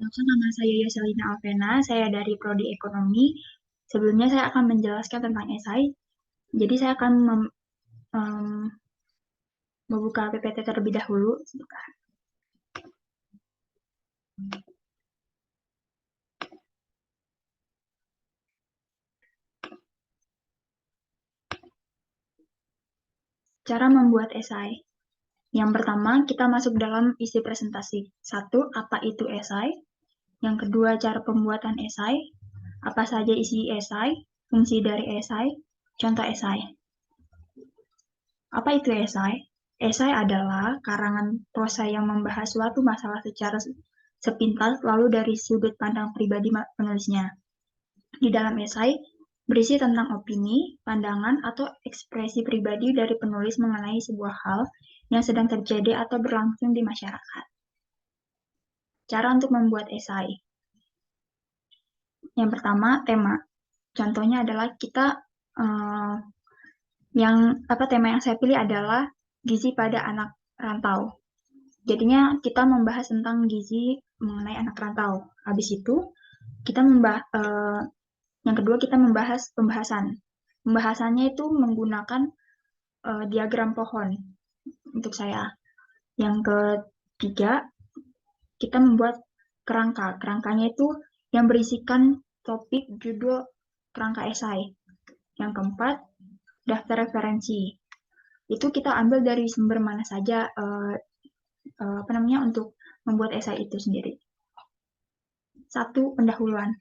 Perkenalkan, nama saya Yoselina Alvena, saya dari Prodi Ekonomi. Sebelumnya saya akan menjelaskan tentang esai. Jadi saya akan membuka PPT terlebih dahulu. Sebentar. Cara membuat esai. Yang pertama, kita masuk dalam isi presentasi. Satu, apa itu esai? Yang kedua, cara pembuatan esai. Apa saja isi esai? Fungsi dari esai. Contoh esai. Apa itu esai? Esai adalah karangan prosa yang membahas suatu masalah secara sepintas lalu dari sudut pandang pribadi penulisnya. Di dalam esai berisi tentang opini, pandangan, atau ekspresi pribadi dari penulis mengenai sebuah hal yang sedang terjadi atau berlangsung di masyarakat. Cara untuk membuat esai. Yang pertama, tema. Contohnya adalah tema yang saya pilih adalah gizi pada anak rantau. Jadinya kita membahas tentang gizi mengenai anak rantau. Habis itu yang kedua kita membahas pembahasan. Pembahasannya itu menggunakan diagram pohon untuk saya. Yang ketiga kita membuat kerangka. Kerangkanya itu yang berisikan topik, judul, kerangka esai. Yang keempat, daftar referensi. Itu kita ambil dari sumber mana saja untuk membuat esai itu sendiri. Satu, pendahuluan.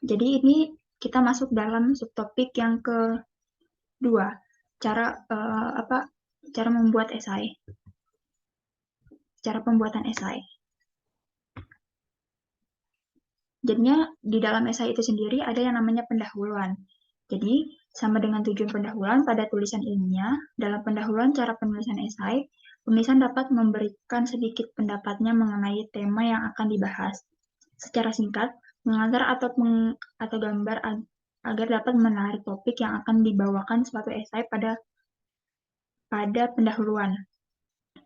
Jadi ini kita masuk dalam subtopik yang kedua, cara membuat esai, cara pembuatan esai. Jadinya di dalam esai itu sendiri ada yang namanya pendahuluan. Jadi sama dengan tujuan pendahuluan pada tulisan ilmiah, dalam pendahuluan cara penulisan esai, penulisan dapat memberikan sedikit pendapatnya mengenai tema yang akan dibahas. Secara singkat, mengantar atau gambar agar dapat menarik topik yang akan dibawakan suatu esai pada pendahuluan.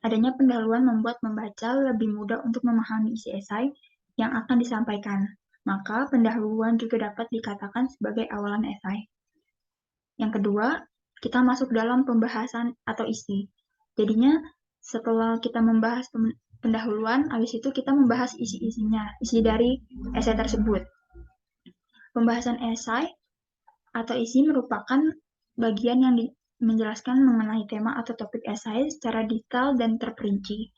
Adanya pendahuluan membuat membaca lebih mudah untuk memahami isi esai yang akan disampaikan. Maka pendahuluan juga dapat dikatakan sebagai awalan esai. Yang kedua, kita masuk dalam pembahasan atau isi. Jadinya setelah kita membahas pendahuluan, habis itu kita membahas isi-isinya, isi dari esai tersebut. Pembahasan esai atau isi merupakan bagian yang menjelaskan mengenai tema atau topik esai secara detail dan terperinci.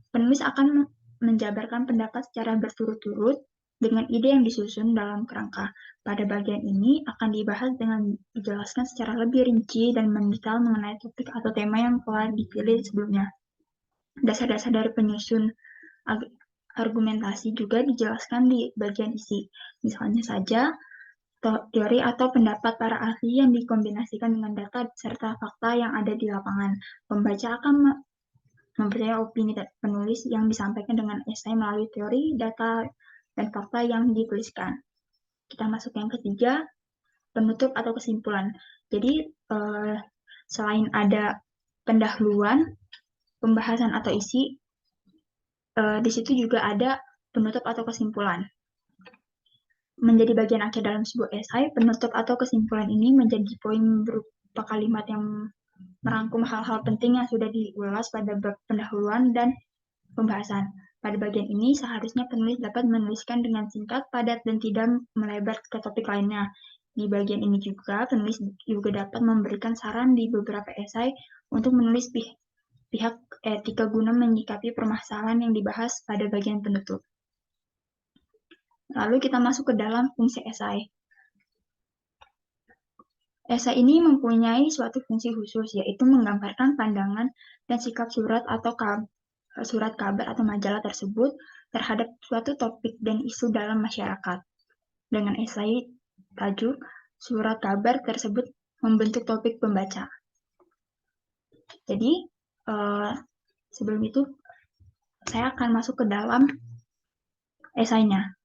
Penulis akan menjabarkan pendapat secara berturut-turut dengan ide yang disusun dalam kerangka. Pada bagian ini akan dibahas dengan dijelaskan secara lebih rinci dan mendetail mengenai topik atau tema yang telah dipilih sebelumnya. Dasar-dasar dari penyusun argumentasi juga dijelaskan di bagian isi. Misalnya saja, teori atau pendapat para ahli yang dikombinasikan dengan data serta fakta yang ada di lapangan. Pembaca akan mempercayai opini penulis yang disampaikan dengan esai melalui teori, data, dan fakta yang dituliskan. Kita masuk yang ketiga, penutup atau kesimpulan. Jadi, selain ada pendahuluan, pembahasan atau isi, di situ juga ada penutup atau kesimpulan. Menjadi bagian akhir dalam sebuah esai, penutup atau kesimpulan ini menjadi poin berupa kalimat yang merangkum hal-hal penting yang sudah diulas pada bab pendahuluan dan pembahasan. Pada bagian ini, seharusnya penulis dapat menuliskan dengan singkat, padat, dan tidak melebar ke topik lainnya. Di bagian ini juga, penulis juga dapat memberikan saran di beberapa esai untuk menulis pihak etika guna menyikapi permasalahan yang dibahas pada bagian penutup. Lalu kita masuk ke dalam fungsi esai. Esai ini mempunyai suatu fungsi khusus, yaitu menggambarkan pandangan dan sikap surat kabar atau majalah tersebut terhadap suatu topik dan isu dalam masyarakat. Dengan esai tajuk, surat kabar tersebut membentuk topik pembaca. Jadi, sebelum itu, saya akan masuk ke dalam esainya.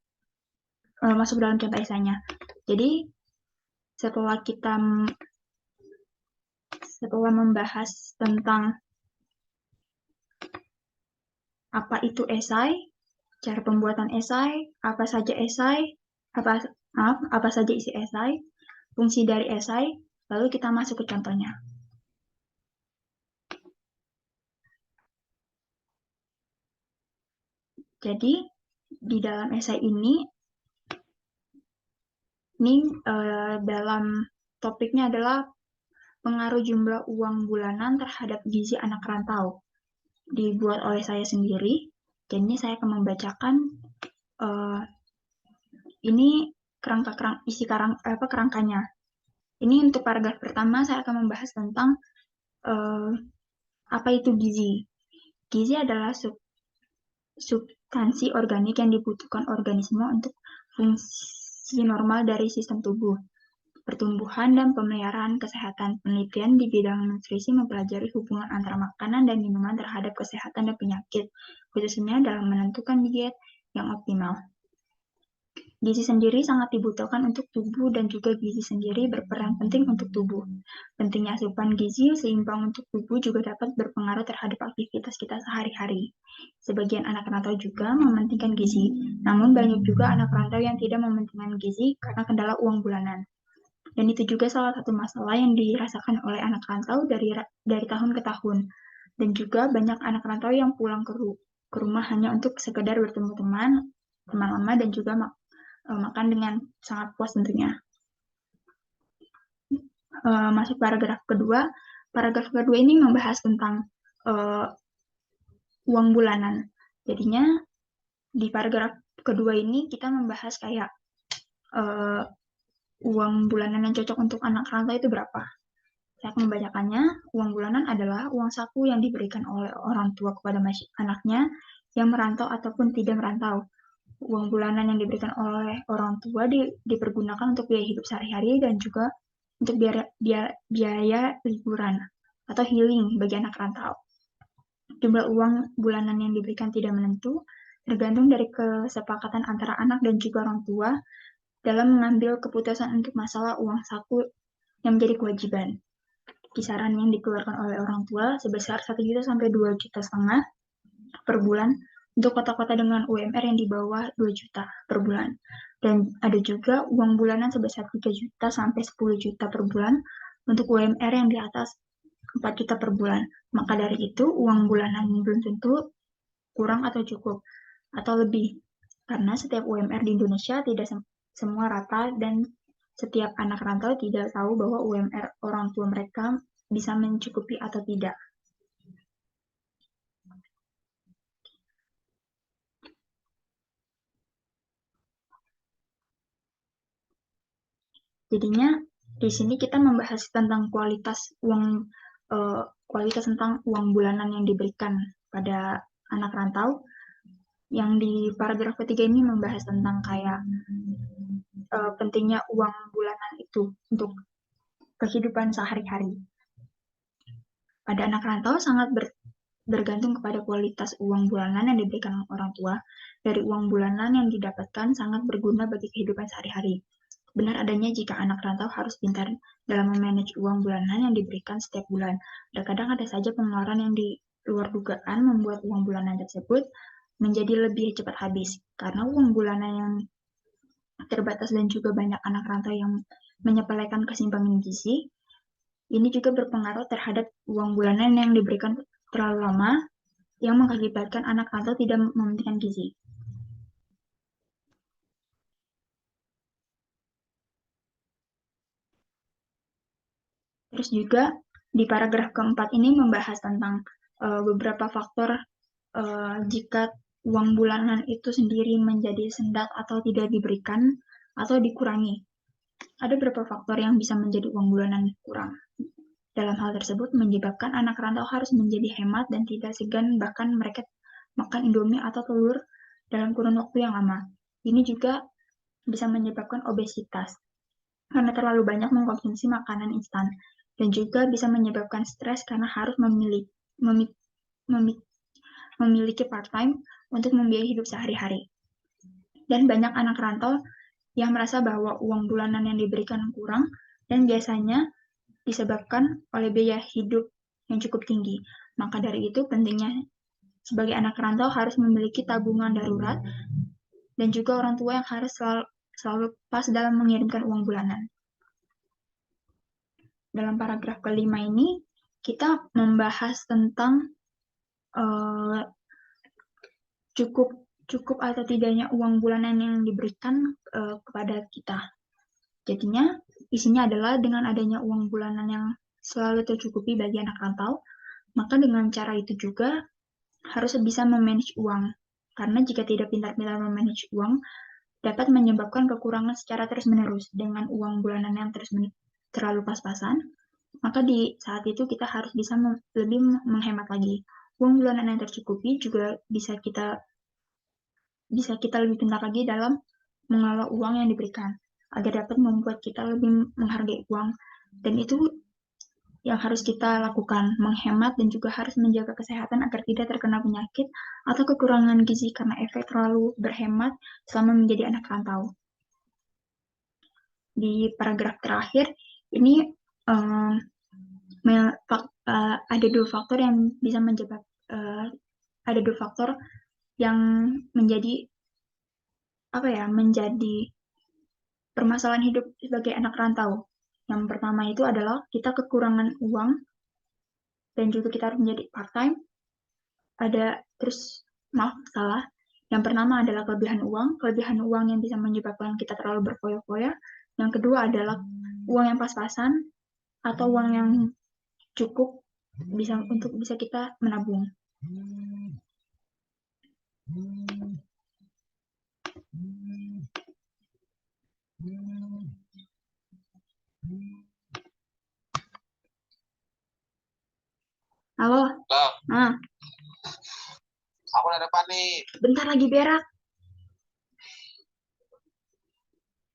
Masuk dalam contoh esainya. Jadi, setelah membahas tentang apa itu esai, cara pembuatan esai, apa saja isi esai, fungsi dari esai, lalu kita masuk ke contohnya. Jadi, di dalam esai ini dalam topiknya adalah pengaruh jumlah uang bulanan terhadap gizi anak rantau. Dibuat oleh saya sendiri, jadi saya akan membacakan ini kerangkanya. Ini untuk paragraf pertama saya akan membahas tentang apa itu gizi. Gizi adalah substansi organik yang dibutuhkan organisme untuk fungsi normal dari sistem tubuh, pertumbuhan dan pemeliharaan kesehatan. Penelitian di bidang nutrisi mempelajari hubungan antara makanan dan minuman terhadap kesehatan dan penyakit, khususnya dalam menentukan diet yang optimal. Gizi sendiri sangat dibutuhkan untuk tubuh dan juga gizi sendiri berperan penting untuk tubuh. Pentingnya asupan gizi seimbang untuk tubuh juga dapat berpengaruh terhadap aktivitas kita sehari-hari. Sebagian anak rantau juga mementingkan gizi, namun banyak juga anak rantau yang tidak mementingkan gizi karena kendala uang bulanan. Dan itu juga salah satu masalah yang dirasakan oleh anak rantau dari tahun ke tahun. Dan juga banyak anak rantau yang pulang ke rumah hanya untuk sekedar bertemu teman lama dan juga makan dengan sangat puas tentunya. Masuk paragraf kedua. Paragraf kedua ini membahas tentang uang bulanan. Jadinya di paragraf kedua ini kita membahas kayak uang bulanan yang cocok untuk anak rantau itu berapa. Saya akan membacakannya. Uang bulanan adalah uang saku yang diberikan oleh orang tua kepada anaknya yang merantau ataupun tidak merantau. Uang bulanan yang diberikan oleh orang tua dipergunakan untuk biaya hidup sehari-hari dan juga untuk biaya liburan atau healing bagi anak rantau. Jumlah uang bulanan yang diberikan tidak menentu, tergantung dari kesepakatan antara anak dan juga orang tua dalam mengambil keputusan untuk masalah uang saku yang menjadi kewajiban. Kisaran yang dikeluarkan oleh orang tua sebesar 1 juta sampai 2,5 juta per bulan untuk kota-kota dengan UMR yang di bawah 2 juta per bulan. Dan ada juga uang bulanan sebesar 3 juta sampai 10 juta per bulan untuk UMR yang di atas 4 juta per bulan. Maka dari itu, uang bulanan belum tentu kurang atau cukup, atau lebih. Karena setiap UMR di Indonesia tidak semua rata dan setiap anak rantau tidak tahu bahwa UMR orang tua mereka bisa mencukupi atau tidak. Jadinya di sini kita membahas tentang kualitas tentang uang bulanan yang diberikan pada anak rantau. Yang di paragraf ketiga ini membahas tentang kayak pentingnya uang bulanan itu untuk kehidupan sehari-hari. Pada anak rantau sangat bergantung kepada kualitas uang bulanan yang diberikan orang tua. Dari uang bulanan yang didapatkan sangat berguna bagi kehidupan sehari-hari. Benar adanya jika anak rantau harus pintar dalam memanage uang bulanan yang diberikan setiap bulan. Terkadang ada saja pengeluaran yang di luar dugaan membuat uang bulanan tersebut menjadi lebih cepat habis. Karena uang bulanan yang terbatas dan juga banyak anak rantau yang menyepelekan keseimbangan gizi, ini juga berpengaruh terhadap uang bulanan yang diberikan terlalu lama yang mengakibatkan anak rantau tidak mementingkan gizi. Terus juga di paragraf keempat ini membahas tentang beberapa faktor jika uang bulanan itu sendiri menjadi sendat atau tidak diberikan atau dikurangi. Ada beberapa faktor yang bisa menjadi uang bulanan kurang. Dalam hal tersebut menyebabkan anak rantau harus menjadi hemat dan tidak segan bahkan mereka makan indomie atau telur dalam kurun waktu yang lama. Ini juga bisa menyebabkan obesitas karena terlalu banyak mengkonsumsi makanan instan dan juga bisa menyebabkan stres karena harus memiliki part-time untuk membiayai hidup sehari-hari. Dan banyak anak rantau yang merasa bahwa uang bulanan yang diberikan kurang dan biasanya disebabkan oleh biaya hidup yang cukup tinggi. Maka dari itu pentingnya sebagai anak rantau harus memiliki tabungan darurat, dan juga orang tua yang harus selalu pas dalam mengirimkan uang bulanan. Dalam paragraf kelima ini, kita membahas tentang cukup atau tidaknya uang bulanan yang diberikan kepada kita. Jadinya, isinya adalah dengan adanya uang bulanan yang selalu tercukupi bagi anak rantau, maka dengan cara itu juga harus bisa memanage uang. Karena jika tidak pintar-pintar memanage uang, dapat menyebabkan kekurangan secara terus-menerus. Dengan uang bulanan yang terlalu pas-pasan, maka di saat itu kita harus bisa lebih menghemat lagi. Uang bulanan yang tercukupi juga bisa kita lebih pintar lagi dalam mengelola uang yang diberikan, agar dapat membuat kita lebih menghargai uang. Dan itu yang harus kita lakukan, menghemat dan juga harus menjaga kesehatan agar tidak terkena penyakit atau kekurangan gizi karena efek terlalu berhemat selama menjadi anak rantau. Di paragraf terakhir, ini ada dua faktor yang bisa ada dua faktor yang menjadi permasalahan hidup sebagai anak rantau. Yang pertama itu adalah kita kekurangan uang dan juga kita harus menjadi part-time. Yang pertama adalah kelebihan uang yang bisa menyebabkan kita terlalu berfoya-foya. Yang kedua adalah uang yang pas-pasan atau uang yang cukup untuk bisa kita menabung. Halo? Aku ada depan nih. Bentar lagi berak.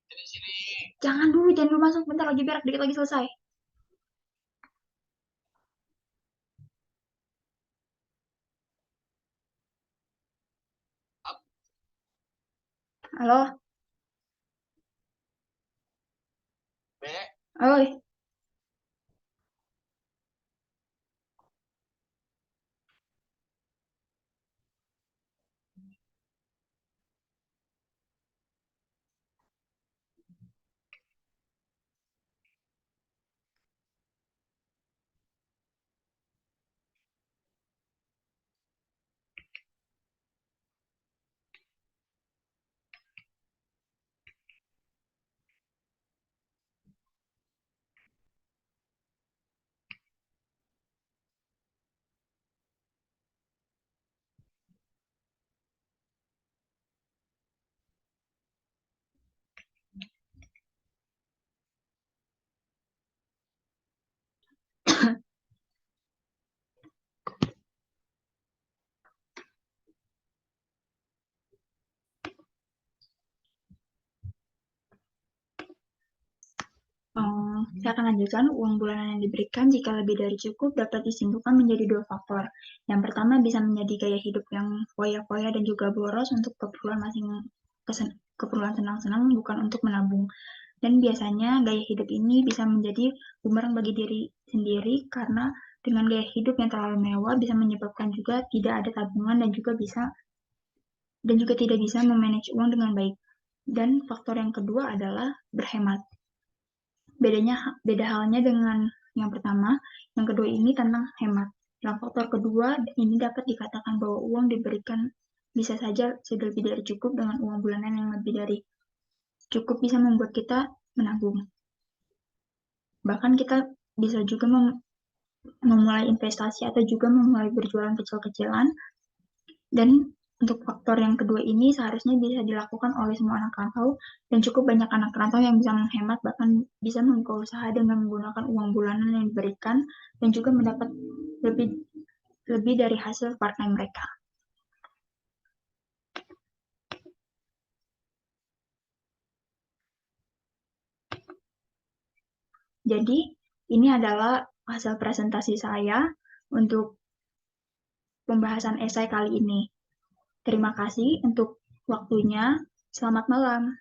Sini. Jangan dulu masuk. Bentar lagi berak, dikit lagi selesai. Halo? Oi. Saya akan lanjutkan. Uang bulanan yang diberikan jika lebih dari cukup dapat disimpulkan menjadi dua faktor. Yang pertama bisa menjadi gaya hidup yang foya-foya dan juga boros untuk keperluan senang-senang, bukan untuk menabung. Dan biasanya gaya hidup ini bisa menjadi bumerang bagi diri sendiri karena dengan gaya hidup yang terlalu mewah bisa menyebabkan juga tidak ada tabungan dan juga tidak bisa memanage uang dengan baik. Dan faktor yang kedua adalah berhemat. Beda halnya dengan yang pertama, yang kedua ini tentang hemat. Dalam faktor kedua, ini dapat dikatakan bahwa uang diberikan bisa saja sudah lebih dari cukup. Dengan uang bulanan yang lebih dari cukup bisa membuat kita menabung. Bahkan kita bisa juga memulai investasi atau juga memulai berjualan kecil-kecilan. Dan untuk faktor yang kedua ini seharusnya bisa dilakukan oleh semua anak rantau, dan cukup banyak anak rantau yang bisa menghemat, bahkan bisa membuka usaha dengan menggunakan uang bulanan yang diberikan, dan juga mendapat lebih dari hasil part-time mereka. Jadi, ini adalah hasil presentasi saya untuk pembahasan esai kali ini. Terima kasih untuk waktunya. Selamat malam.